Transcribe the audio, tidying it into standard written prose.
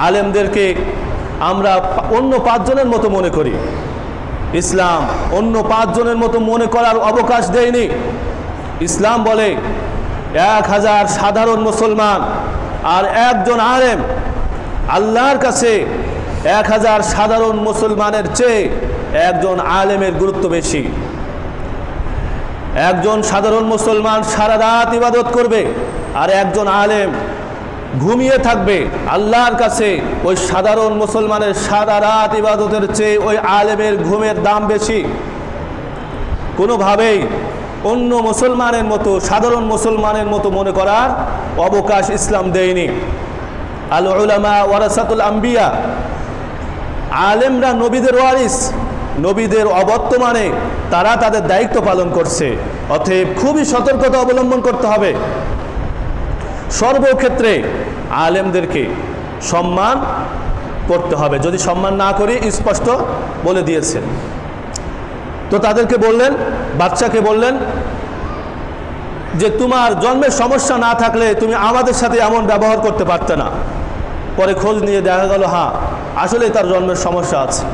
আলেমদেরকে আমরা অন্য 5 জনের মতো মনে করি। ইসলাম অন্য 5 জনের মতো মনে করার অবকাশ দেয়নি। ইসলাম বলে 1000 সাধারণ মুসলমান আর একজন আলেম, আল্লাহর কাছে 1000 সাধারণ মুসলমানের চেয়ে একজন আলেমের গুরুত্ব বেশি। একজন সাধারণ মুসলমান সারা রাত ইবাদত করবে আর একজন আলেম ঘুমিয়ে থাকবে। আল্লাহর কাছে ওই সাধারণ মুসলমানের সারা রাত ইবাদতের চেয়ে ওই আলেমের ঘুমের দাম বেশি। কোনোভাবেই অন্য মুসলমানের মতো, সাধারণ মুসলমানের মতো মনে করার অবকাশ ইসলাম দেয়নি। আল উলামা ওয়ারাসাতুল আম্বিয়া, আলেমরা নবীদের ওয়ারিস, নবীদের অবর্তমানে তারা তাদের দায়িত্ব পালন করছে। অতএব খুবই সতর্কতা অবলম্বন করতে হবে। সর্বক্ষেত্রে আলেমদেরকে সম্মান করতে হবে। যদি সম্মান না করি, স্পষ্ট বলে দিয়েছেন। তো তাদেরকে বললেন, বাচ্চাকে বললেন যে তোমার জন্মের সমস্যা না থাকলে তুমি আমাদের সাথে এমন ব্যবহার করতে পারতে না। পরে খোঁজ নিয়ে দেখা গেল হ্যাঁ, আসলে তার জন্মের সমস্যা আছে।